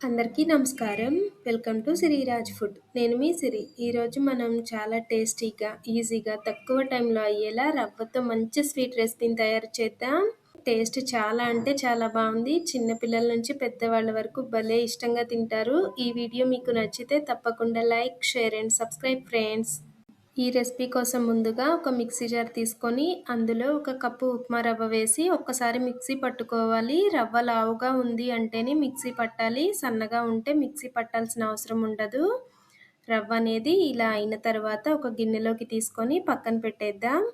అందరికీ నమస్కారం. Welcome to Siriraj food. నేను మీ సిరి. ఈరోజు మనం చాలా టేస్టీగా, ఈజీగా, తక్కువ టైంలో అయ్యేలా రవ్వతో మంచి స్వీట్ రెసిపీని తయారు చేద్దాం. టేస్ట్ చాలా అంటే చాలా బాగుంది. చిన్న పిల్లల నుంచి పెద్దవాళ్ళ వరకు భలే ఇష్టంగా తింటారు. ఈ వీడియో మీకు నచ్చితే తప్పకుండా like, share and subscribe friends. ఈ రెసిపీ కోసం ముందుగా ఒక మిక్సీ జార్ తీసుకొని అందులో ఒక కప్పు ఉప్మా రవ్వ వేసి ఒక్కసారి మిక్సీ పట్టుకోవాలి. రవ్వ లావుగా ఉంది అంటేనే మిక్సీ పట్టాలి, సన్నగా ఉంటే మిక్సీ పట్టాల్సిన అవసరం ఉండదు. రవ్వ అనేది ఇలా అయిన తర్వాత ఒక గిన్నెలోకి తీసుకొని పక్కన పెట్టేద్దాం.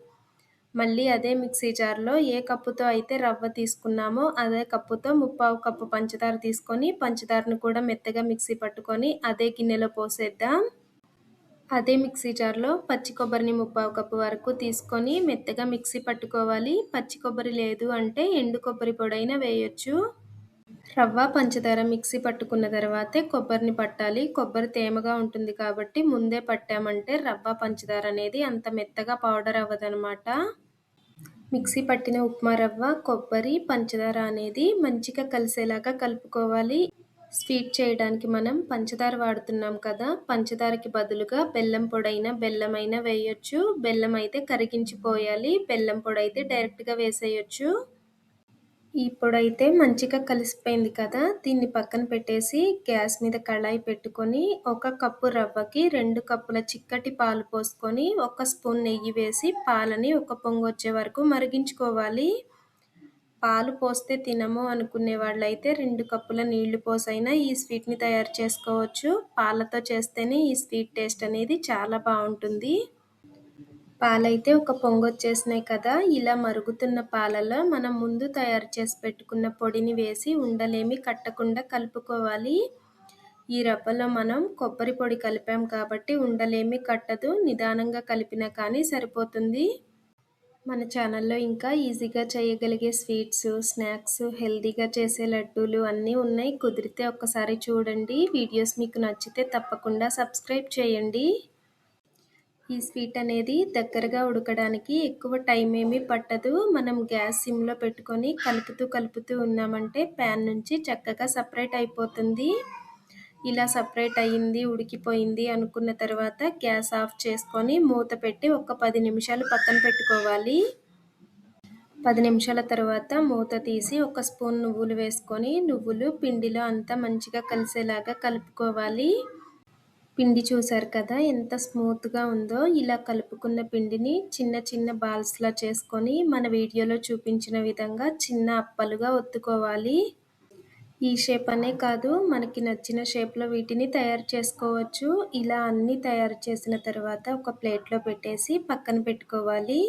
మళ్ళీ అదే మిక్సీ జార్లో ఏ కప్పుతో అయితే రవ్వ తీసుకున్నామో అదే కప్పుతో 3/4 కప్పు పంచదార తీసుకొని పంచదారను కూడా మెత్తగా మిక్సీ పట్టుకొని అదే గిన్నెలో పోసేద్దాం. అదే మిక్సీ జార్లో పచ్చి కొబ్బరిని 3/4 కప్పు వరకు తీసుకొని మెత్తగా మిక్సీ పట్టుకోవాలి. పచ్చి కొబ్బరి లేదు అంటే ఎండు కొబ్బరి పొడైనా వేయొచ్చు. రవ్వ, పంచదార మిక్సీ పట్టుకున్న తర్వాతే కొబ్బరిని పట్టాలి. కొబ్బరి తేమగా ఉంటుంది కాబట్టి ముందే పట్టామంటే రవ్వ, పంచదార అనేది అంత మెత్తగా పౌడర్ అవ్వదనమాట. మిక్సీ పట్టిన ఉప్మా రవ్వ, కొబ్బరి, పంచదార అనేది మంచిగా కలిసేలాగా కలుపుకోవాలి. స్వీట్ చేయడానికి మనం పంచదార వాడుతున్నాం కదా, పంచదారకి బదులుగా బెల్లం పొడైనా బెల్లమైనా వేయొచ్చు. బెల్లం అయితే కరిగించిపోయాలి, బెల్లం పొడి అయితే డైరెక్ట్గా వేసేయచ్చు. ఈ పొడైతే మంచిగా కలిసిపోయింది కదా, దీన్ని పక్కన పెట్టేసి గ్యాస్ మీద కళాయి పెట్టుకొని 1 కప్పు రవ్వకి 2 కప్పుల చిక్కటి పాలు పోసుకొని 1 స్పూన్ నెయ్యి వేసి పాలని ఒక పొంగు వచ్చే వరకు మరిగించుకోవాలి. పాలు పోస్తే తినము అనుకునే వాళ్ళైతే 2 కప్పుల నీళ్లు పోసైనా ఈ స్వీట్ని తయారు చేసుకోవచ్చు. పాలతో చేస్తేనే ఈ స్వీట్ టేస్ట్ అనేది చాలా బాగుంటుంది. పాలైతే ఒక పొంగు వచ్చేసినాయి కదా, ఇలా మరుగుతున్న పాలలో మనం ముందు తయారు చేసి పెట్టుకున్న పొడిని వేసి ఉండలేమి కట్టకుండా కలుపుకోవాలి. ఈ రవ్వలో మనం కొబ్బరి పొడి కలిపాం కాబట్టి ఉండలేమి కట్టదు, నిదానంగా కలిపినా కానీ సరిపోతుంది. మన ఛానల్లో ఇంకా ఈజీగా చేయగలిగే స్వీట్స్, స్నాక్స్, హెల్తీగా చేసే లడ్డూలు అన్నీ ఉన్నాయి. కుదిరితే ఒక్కసారి చూడండి. వీడియోస్ మీకు నచ్చితే తప్పకుండా సబ్స్క్రైబ్ చేయండి. ఈ స్వీట్ అనేది దగ్గరగా ఉడకడానికి ఎక్కువ టైం ఏమీ పట్టదు. మనం గ్యాస్ సిమ్లో పెట్టుకొని కలుపుతూ ఉన్నామంటే ప్యాన్ నుంచి చక్కగా సపరేట్ అయిపోతుంది. ఇలా సపరేట్ అయ్యింది, ఉడికిపోయింది అనుకున్న తర్వాత గ్యాస్ ఆఫ్ చేసుకొని మూత పెట్టి ఒక 10 నిమిషాలు పక్కన పెట్టుకోవాలి. 10 నిమిషాల తర్వాత మూత తీసి 1 స్పూన్ నువ్వులు వేసుకొని నువ్వులు పిండిలో అంతా మంచిగా కలిసేలాగా కలుపుకోవాలి. పిండి చూసారు కదా ఎంత స్మూత్గా ఉందో. ఇలా కలుపుకున్న పిండిని చిన్న చిన్న బాల్స్లా చేసుకొని మన వీడియోలో చూపించిన విధంగా చిన్న అప్పలుగా ఒత్తుకోవాలి. ఈ షేప్ అనే కాదు, మనకి నచ్చిన షేప్లో వీటిని తయారు చేసుకోవచ్చు. ఇలా అన్నీ తయారు చేసిన తర్వాత ఒక ప్లేట్లో పెట్టేసి పక్కన పెట్టుకోవాలి.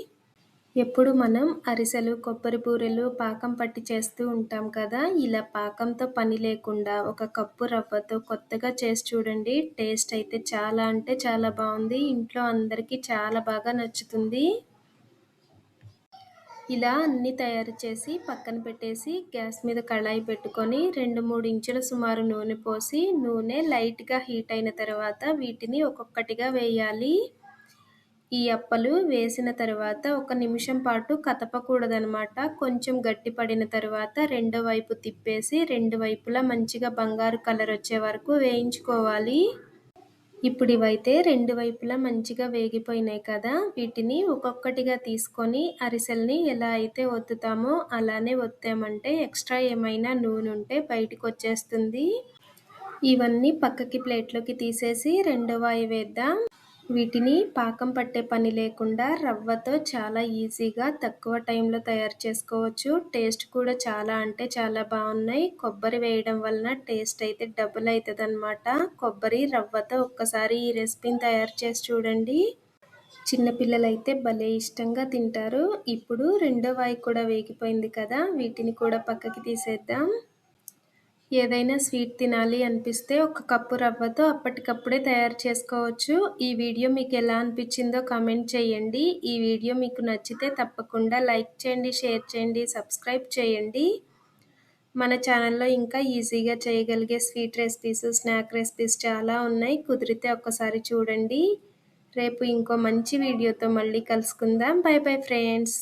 ఎప్పుడు మనం అరిసెలు, కొబ్బరి బూరెలు పాకం పట్టి చేస్తూ ఉంటాం కదా, ఇలా పాకంతో పని లేకుండా 1 కప్పు రవ్వతో కొత్తగా చేసి చూడండి. టేస్ట్ అయితే చాలా అంటే చాలా బాగుంది. ఇంట్లో అందరికీ చాలా బాగా నచ్చుతుంది. ఇలా అన్నీ తయారు చేసి పక్కన పెట్టేసి గ్యాస్ మీద కళాయి పెట్టుకొని 2-3 ఇంచుల సుమారు నూనె పోసి నూనె లైట్గా హీట్ అయిన తర్వాత వీటిని ఒక్కొక్కటిగా వేయాలి. ఈ అప్పలు వేసిన తర్వాత 1 నిమిషం పాటు కదపకూడదనమాట. కొంచెం గట్టి పడిన తర్వాత రెండో వైపు తిప్పేసి 2 వైపులా మంచిగా బంగారు కలర్ వచ్చే వరకు వేయించుకోవాలి. ఇప్పుడు ఇవైతే 2 వైపులా మంచిగా వేగిపోయినాయి కదా, వీటిని ఒక్కొక్కటిగా తీసుకొని అరిసెల్ని ఎలా అయితే ఒత్తుతామో అలానే ఒత్తామంటే ఎక్స్ట్రా ఏమైనా నూనె ఉంటే బయటకు వచ్చేస్తుంది. ఇవన్నీ పక్కకి ప్లేట్లోకి తీసేసి రెండో వాయి వేద్దాం. వీటిని పాకం పట్టే పని లేకుండా రవ్వతో చాలా ఈజీగా తక్కువ టైంలో తయారు చేసుకోవచ్చు. టేస్ట్ కూడా చాలా అంటే చాలా బాగున్నాయి. కొబ్బరి వేయడం వలన టేస్ట్ అయితే డబుల్ అవుతుంది అనమాట. కొబ్బరి రవ్వతో ఒక్కసారి ఈ రెసిపీని తయారు చేసి చూడండి. చిన్నపిల్లలైతే భలే ఇష్టంగా తింటారు. ఇప్పుడు రెండో వాయి కూడా వేగిపోయింది కదా, వీటిని కూడా పక్కకి తీసేద్దాం. ఏదైనా స్వీట్ తినాలి అనిపిస్తే 1 కప్పు రవ్వతో అప్పటికప్పుడే తయారు చేసుకోవచ్చు. ఈ వీడియో మీకు ఎలా అనిపించిందో కామెంట్ చేయండి. ఈ వీడియో మీకు నచ్చితే తప్పకుండా లైక్ చేయండి, షేర్ చేయండి, సబ్స్క్రైబ్ చేయండి. మన ఛానల్లో ఇంకా ఈజీగా చేయగలిగే స్వీట్ రెసిపీస్, స్నాక్ రెసిపీస్ చాలా ఉన్నాయి. కుదిరితే ఒక్కసారి చూడండి. రేపు ఇంకో మంచి వీడియోతో మళ్ళీ కలుసుకుందాం. By bye friends.